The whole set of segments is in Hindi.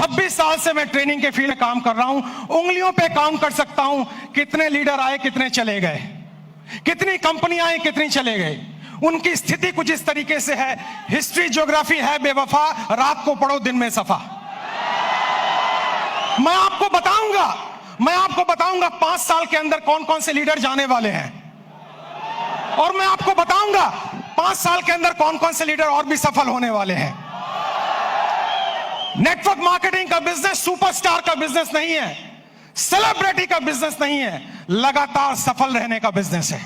26 साल से मैं ट्रेनिंग के फील्ड में काम कर रहा हूं, उंगलियों पे काम कर सकता हूं कितने लीडर आए, कितने चले गए, कितनी कंपनियां आई, कितनी चले गए। उनकी स्थिति कुछ इस तरीके से है, हिस्ट्री ज्योग्राफी है बेवफा, रात को पढ़ो दिन में सफा। मैं आपको बताऊंगा 5 साल के अंदर कौन कौन से लीडर जाने वाले हैं, और मैं आपको बताऊंगा 5 साल के अंदर कौन कौन से लीडर और भी सफल होने वाले हैं। नेटवर्क मार्केटिंग का बिजनेस सुपरस्टार का बिजनेस नहीं है, सेलिब्रिटी का बिजनेस नहीं है, लगातार सफल रहने का बिजनेस है।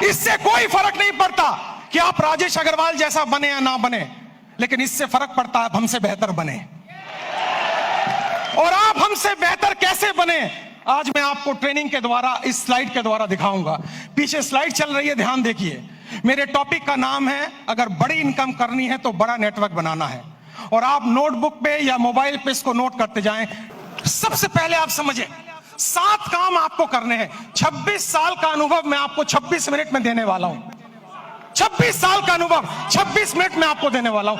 इससे कोई फर्क नहीं पड़ता कि आप राजेश अग्रवाल जैसा बने या ना बने, लेकिन इससे फर्क पड़ता है आप हमसे बेहतर बने। और आप हमसे बेहतर कैसे बने, आज मैं आपको ट्रेनिंग के द्वारा, इस स्लाइड के द्वारा दिखाऊंगा। पीछे स्लाइड चल रही है, ध्यान देखिए। मेरे टॉपिक का नाम है, अगर बड़ी इनकम करनी है तो बड़ा नेटवर्क बनाना है। और आप नोटबुक पे या मोबाइल पे इसको नोट करते जाएं। सबसे पहले आप समझें, 7 काम आपको करने हैं। 26 साल का अनुभव मैं आपको 26 मिनट में देने वाला हूं। 26 साल का अनुभव 26 मिनट में आपको देने वाला हूं।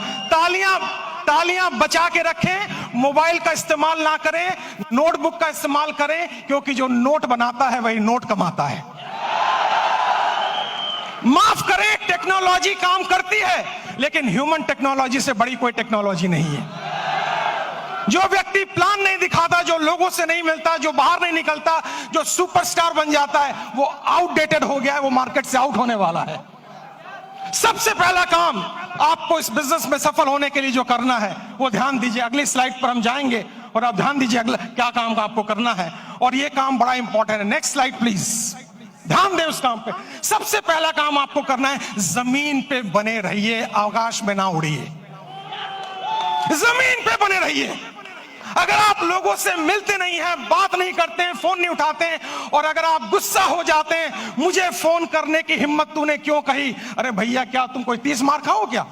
तालियां बचा के रखें, मोबाइल का इस्तेमाल ना करें, नोटबुक का इस्तेमाल करें, क्योंकि जो नोट बनाता है वही नोट कमाता है। माफ करें, टेक्नोलॉजी काम करती है, लेकिन ह्यूमन टेक्नोलॉजी से बड़ी कोई टेक्नोलॉजी नहीं है। जो व्यक्ति प्लान नहीं दिखाता, जो लोगों से नहीं मिलता, जो बाहर नहीं निकलता, जो सुपरस्टार बन जाता है, वो आउटडेटेड हो गया है, वो मार्केट से आउट होने वाला है। सबसे पहला काम आपको इस बिजनेस में सफल होने के लिए जो करना है वो ध्यान दीजिए। अगली स्लाइड पर हम जाएंगे और आप ध्यान दीजिए अगला क्या काम का आपको करना है, और ये काम बड़ा इंपॉर्टेंट है। नेक्स्ट स्लाइड प्लीज, ध्यान दें उस काम पे। सबसे पहला काम आपको करना है, जमीन पे बने रहिए, आकाश में ना उड़िए। जमीन पे बने रहिए। अगर आप लोगों से मिलते नहीं हैं, बात नहीं करते हैं, फोन नहीं उठाते हैं, और अगर आप गुस्सा हो जाते हैं, मुझे फोन करने की हिम्मत तूने क्यों कही, अरे भैया क्या तुम कोई 30 मार खाओ क्या?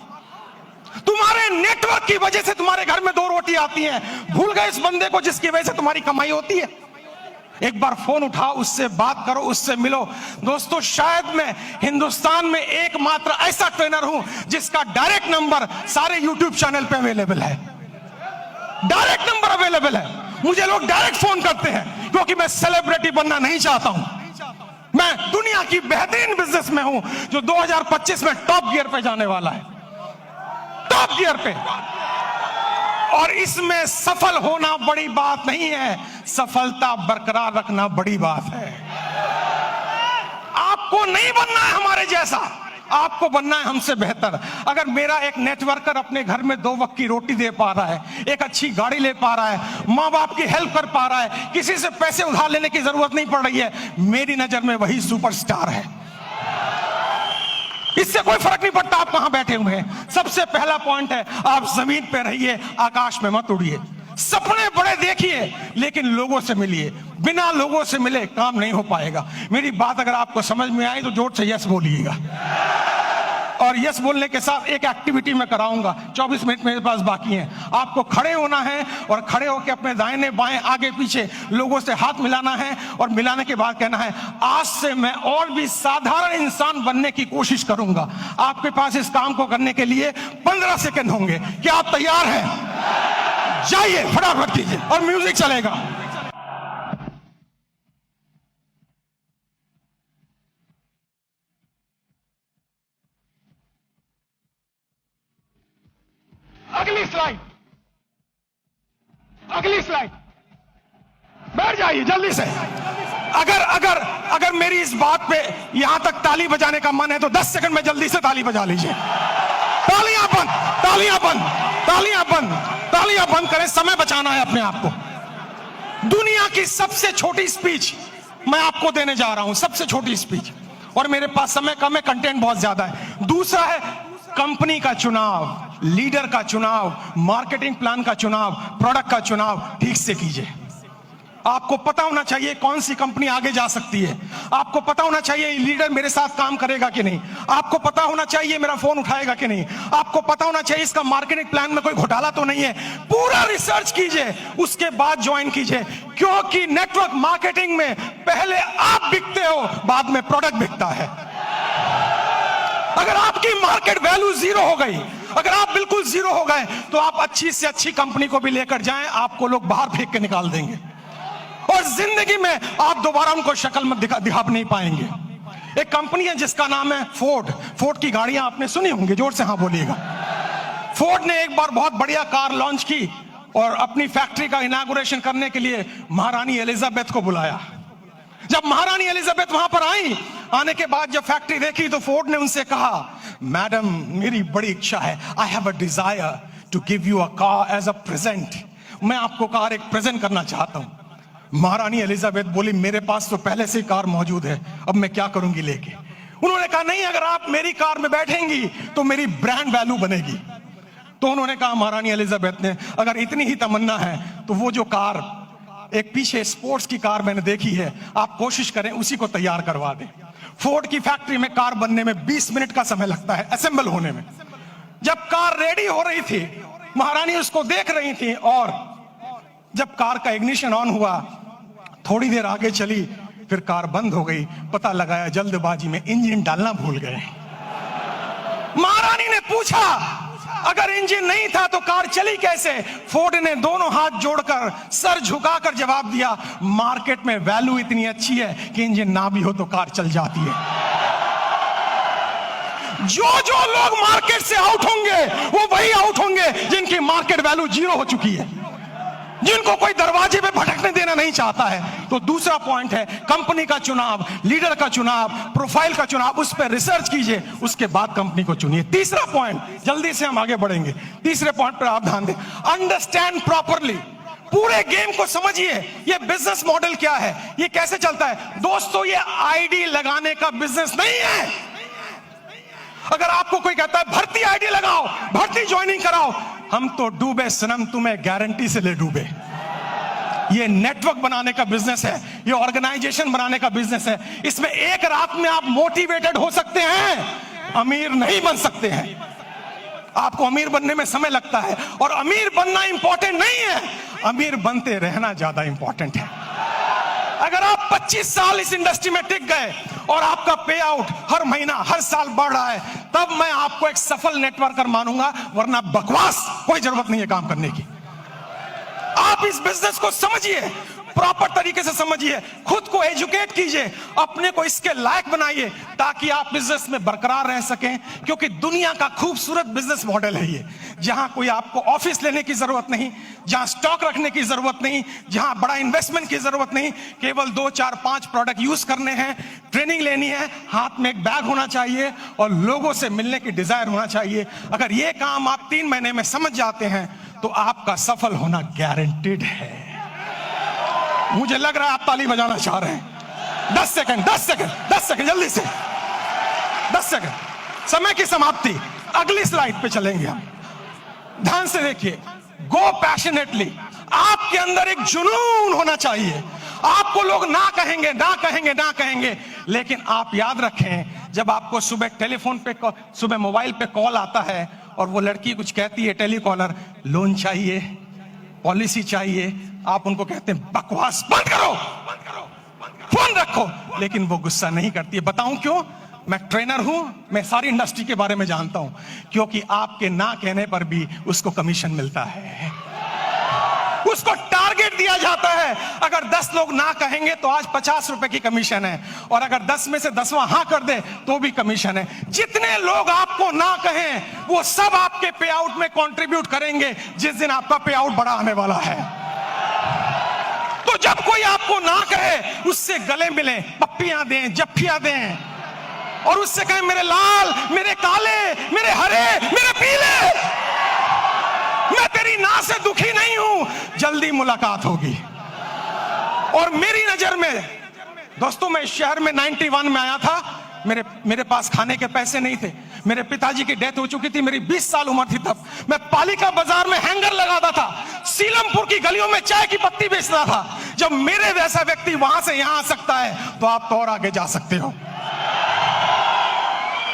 तुम्हारे नेटवर्क की वजह से तुम्हारे घर में 2 रोटी आती हैं। भूल गए इस बंदे को जिसकी वजह से तुम्हारी कमाई होती है? एक बार फोन उठाओ, उससे बात करो, उससे मिलो। दोस्तों, शायद मैं हिंदुस्तान में एकमात्र ऐसा ट्रेनर हूं जिसका डायरेक्ट नंबर सारे यूट्यूब चैनल पे अवेलेबल है। डायरेक्ट नंबर अवेलेबल है, मुझे लोग डायरेक्ट फोन करते हैं, क्योंकि मैं सेलिब्रिटी बनना नहीं चाहता हूं। मैं दुनिया की बेहतरीन बिजनेस में हूं जो 2025 में टॉप गियर पे जाने वाला है, टॉप गियर पे। और इसमें सफल होना बड़ी बात नहीं है, सफलता बरकरार रखना बड़ी बात है। आपको नहीं बनना है हमारे जैसा, आपको बनना है हमसे बेहतर। अगर मेरा एक नेटवर्कर अपने घर में 2 वक्त की रोटी दे पा रहा है, एक अच्छी गाड़ी ले पा रहा है, माँ बाप की हेल्प कर पा रहा है, किसी से पैसे उधार लेने की जरूरत नहीं पड़ रही है, मेरी नजर में वही सुपरस्टार है। इससे कोई फर्क नहीं पड़ता आप कहां बैठे हुए हैं। सबसे पहला पॉइंट है, आप जमीन पे रहिए, आकाश में मत उड़िए। सपने बड़े देखिए, लेकिन लोगों से मिलिए। बिना लोगों से मिले काम नहीं हो पाएगा। मेरी बात अगर आपको समझ में आई तो जोर से यस बोलिएगा। और यस बोलने के साथ एक एक्टिविटी मैं कराऊंगा। 24 मिनट मेरे पास बाकी हैं। आपको खड़े होना है और खड़े होकर अपने दाहिने बाएं आगे पीछे लोगों से हाथ मिलाना है, और मिलाने के बाद कहना है, आज से मैं और भी साधारण इंसान बनने की कोशिश करूंगा। आपके पास इस काम को करने के लिए 15 सेकंड होंगे। क्या आप तैयार हैं? जाइए, फटाफट कीजिए, और म्यूजिक चलेगा। अगली स्लाइड, बैठ जाइए जल्दी से। अगर मेरी इस बात पे यहां तक ताली बजाने का मन है तो 10 सेकंड में जल्दी से ताली बजा लीजिए। तालियां बंद, तालियां बंद, तालियां बंद, तालियां बंद करें, समय बचाना है अपने आप को। दुनिया की सबसे छोटी स्पीच मैं आपको देने जा रहा हूं, सबसे छोटी स्पीच, और मेरे पास समय कम है, कंटेंट बहुत ज्यादा है। दूसरा है कंपनी का चुनाव, लीडर का चुनाव, मार्केटिंग प्लान का चुनाव, प्रोडक्ट का चुनाव ठीक से कीजिए। आपको पता होना चाहिए कौन सी कंपनी आगे जा सकती है। आपको पता होना चाहिए लीडर मेरे साथ काम करेगा कि नहीं। आपको पता होना चाहिए मेरा फोन उठाएगा कि नहीं। आपको पता होना चाहिए इसका मार्केटिंग प्लान में कोई घोटाला तो नहीं है। पूरा रिसर्च कीजिए, उसके बाद ज्वाइन कीजिए, क्योंकि नेटवर्क मार्केटिंग में पहले आप बिकते हो, बाद में प्रोडक्ट बिकता है। अगर आपकी मार्केट वैल्यू 0 हो गई, अगर आप बिल्कुल जीरो हो गए तो आप अच्छी से अच्छी कंपनी को भी लेकर जाएं, आपको लोग बाहर फेंक के निकाल देंगे और जिंदगी में आप दोबारा उनको शक्ल में दिखा नहीं पाएंगे। एक कंपनी है जिसका नाम है फोर्ड। फोर्ड की गाड़ियां आपने सुनी होंगी, जोर से हाँ बोलिएगा। फोर्ड ने एक बार बहुत बढ़िया कार लॉन्च की और अपनी फैक्ट्री का इनॉग्रेशन करने के लिए महारानी एलिजाबेथ को बुलाया। जब महारानी एलिजाबेथ वहां पर आई, आने के बाद जब फैक्ट्री देखी तो फोर्ड ने उनसे कहा, मैडम मेरी बड़ी इच्छा है, I have a desire to give you a car as a present. मैं आपको कार एक प्रेजेंट करना चाहता हूं। महारानी एलिजाबेथ बोली, मेरे पास तो पहले से कार मौजूद है, अब मैं क्या करूंगी लेके। उन्होंने कहा, नहीं, अगर आप मेरी कार में बैठेंगी तो मेरी ब्रांड वैल्यू बनेगी। तो उन्होंने कहा, महारानी एलिजाबेथ ने, अगर इतनी ही तमन्ना है तो वो जो कार एक पीछे स्पोर्ट्स की कार मैंने देखी है, आप कोशिश करें उसी को तैयार करवा दें। फोर्ड की फैक्ट्री में कार बनने में 20 मिनट का समय लगता है, असेंबल होने में। जब कार रेडी हो रही थी, महारानी उसको देख रही थी और जब कार का इग्निशन ऑन हुआ, थोड़ी देर आगे चली, फिर कार बंद हो गई। पता लगाया जल्दबाजी में इंजन डालना भूल गए। महारानी ने पूछा, अगर इंजन नहीं था तो कार चली कैसे? फोर्ड ने दोनों हाथ जोड़कर सर झुकाकर जवाब दिया, मार्केट में वैल्यू इतनी अच्छी है कि इंजन ना भी हो तो कार चल जाती है। जो लोग मार्केट से आउट होंगे वो वही आउट होंगे जिनकी मार्केट वैल्यू जीरो हो चुकी है, जिनको कोई दरवाजे पे भटकने देना नहीं चाहता है। तो दूसरा पॉइंट है कंपनी का चुनाव, लीडर का चुनाव, प्रोफाइल का चुनाव, उस पर रिसर्च कीजिए, उसके बाद कंपनी को चुनिए। तीसरा पॉइंट, जल्दी से हम आगे बढ़ेंगे, तीसरे पॉइंट पर आप ध्यान दें, अंडरस्टैंड प्रॉपरली। पूरे गेम को समझिए, ये बिजनेस मॉडल क्या है, ये कैसे चलता है। दोस्तों, ये आईडी लगाने का बिजनेस नहीं है। अगर आपको कोई कहता है भर्ती आईडी लगाओ, भर्ती ज्वाइनिंग कराओ, हम तो डूबे सनम, तुम्हें गारंटी से ले डूबे। ये नेटवर्क बनाने का बिजनेस है, ये ऑर्गेनाइजेशन बनाने का बिजनेस है। इसमें एक रात में आप मोटिवेटेड हो सकते हैं, अमीर नहीं बन सकते हैं। आपको अमीर बनने में समय लगता है और अमीर बनना इंपॉर्टेंट नहीं है, अमीर बनते रहना ज्यादा इंपॉर्टेंट है। अगर आप 25 साल इस इंडस्ट्री में टिक गए और आपका पे आउट हर महीना हर साल बढ़ रहा है, तब मैं आपको एक सफल नेटवर्कर मानूंगा, वरना बकवास कोई जरूरत नहीं है काम करने की। आप इस बिजनेस को समझिए, प्रॉपर तरीके से समझिए, खुद को एजुकेट कीजिए, अपने को इसके लायक बनाइए ताकि आप बिजनेस में बरकरार रह सकें। क्योंकि दुनिया का खूबसूरत बिजनेस मॉडल है ये, जहां कोई आपको ऑफिस लेने की जरूरत नहीं, जहां स्टॉक रखने की जरूरत नहीं, जहां बड़ा इन्वेस्टमेंट की जरूरत नहीं, केवल 2, 4, 5 प्रोडक्ट यूज करने हैं, ट्रेनिंग लेनी है, हाथ में एक बैग होना चाहिए और लोगों से मिलने की डिजायर होना चाहिए। अगर ये काम आप 3 महीने में समझ जाते हैं तो आपका सफल होना गारंटेड है। मुझे लग रहा है आप ताली बजाना चाह रहे हैं। 10 सेकंड जल्दी से, 10 सेकंड, समय की समाप्ति। अगली स्लाइड पे चलेंगे हम। ध्यान से देखिए, गो पैशनेटली। आपके अंदर एक जुनून होना चाहिए। आपको लोग ना कहेंगे, लेकिन आप याद रखें, जब आपको सुबह टेलीफोन पे, सुबह मोबाइल पे कॉल आता है और वो लड़की कुछ कहती है, टेलीकॉलर, लोन चाहिए, पॉलिसी चाहिए, आप उनको कहते हैं बकवास बंद करो, फोन रखो, लेकिन वो गुस्सा नहीं करती है। बताऊं क्यों? मैं ट्रेनर हूं, मैं सारी इंडस्ट्री के बारे में जानता हूं। क्योंकि आपके ना कहने पर भी उसको कमीशन मिलता है, उसको टारगेट दिया जाता है। अगर 10 लोग ना कहेंगे तो आज 50 रुपए की कमीशन है, और अगर 10 में से 10वां हाँ कर दे तो भी कमीशन है। जितने लोग आपको ना कहें वो सब आपके पे आउट में कंट्रीब्यूट करेंगे जिस दिन आपका पे आउट बड़ा आने वाला है। तो जब कोई आपको ना कहे, उससे गले मिलें, पप्पियां दें, जफ्फियां दें और उससे कहें, मेरे लाल, मेरे काले, मेरे हरे, मेरे पीले, मैं तेरी ना से दुखी नहीं हूं, जल्दी मुलाकात होगी। और मेरी नजर में दोस्तों, मैं इस शहर में 91 में आया था, मेरे पास खाने के पैसे नहीं थे, मेरे पिताजी की डेथ हो चुकी थी, मेरी 20 साल उम्र थी तब। मैं पालिका बाजार में हैंगर लगाता था, सीलमपुर की गलियों में चाय की पत्ती बेचता था। जब मेरे वैसा व्यक्ति वहां से यहां आ सकता है तो आप तो और आगे जा सकते हो।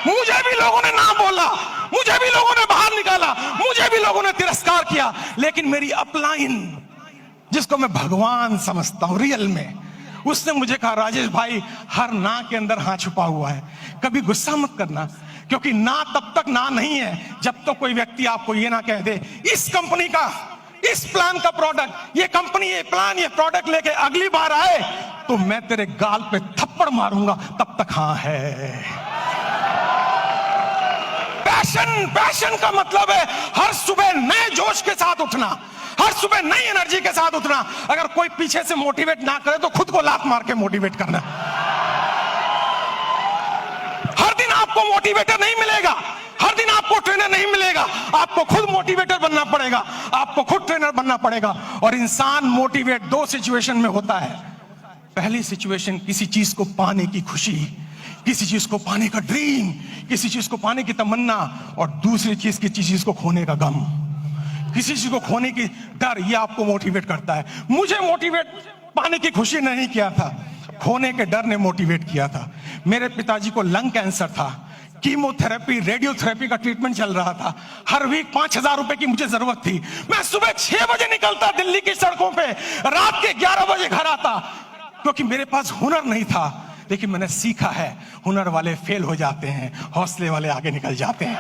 मुझे भी लोगों ने ना बोला, मुझे भी लोगों ने बाहर निकाला, मुझे भी लोगों ने तिरस्कार किया, लेकिन मेरी अपलाइन, जिसको मैं भगवान समझता हूं रियल में, उसने मुझे कहा, राजेश भाई, हर ना के अंदर हाँ छुपा हुआ है, कभी गुस्सा मत करना, क्योंकि ना तब तक ना नहीं है जब तक कोई व्यक्ति आपको ये ना कह दे इस कंपनी का, इस प्लान का प्रोडक्ट, ये कंपनी, ये प्लान, ये प्रोडक्ट लेके अगली बार आए तो मैं तेरे गाल पे थप्पड़ मारूंगा, तब तक हाँ है। पैशन का मतलब है हर सुबह नए जोश के साथ उठना, हर सुबह नई एनर्जी के साथ उठना। अगर कोई पीछे से मोटिवेट ना करे तो खुद को लात मार के मोटिवेट करना। हर दिन आपको मोटिवेटर नहीं मिलेगा, हर दिन आपको ट्रेनर नहीं मिलेगा, आपको खुद मोटिवेटर बनना पड़ेगा, आपको खुद ट्रेनर बनना पड़ेगा। और इंसान मोटिवेट दो सिचुएशन में होता है। पहली सिचुएशन किसी चीज को पाने की खुशी, किसी चीज को पाने का ड्रीम, किसी चीज को पाने की तमन्ना, और दूसरी चीज किसी चीज को खोने का गम, किसी चीज को खोने की डर, ये आपको मोटिवेट करता है। मुझे मोटिवेट पाने की खुशी नहीं किया था, खोने के डर ने मोटिवेट किया था। मेरे पिताजी को लंग कैंसर था, कीमोथेरेपी, रेडियोथेरेपी का ट्रीटमेंट चल रहा था। हर वीक 5,000 रुपए की मुझे जरूरत थी। मैं सुबह 6 बजे निकलता दिल्ली की सड़कों पे, रात के 11 बजे घर आता, क्योंकि मेरे पास हुनर नहीं था। लेकिन मैंने सीखा है, हुनर वाले फेल हो जाते हैं, हौसले वाले आगे निकल जाते हैं।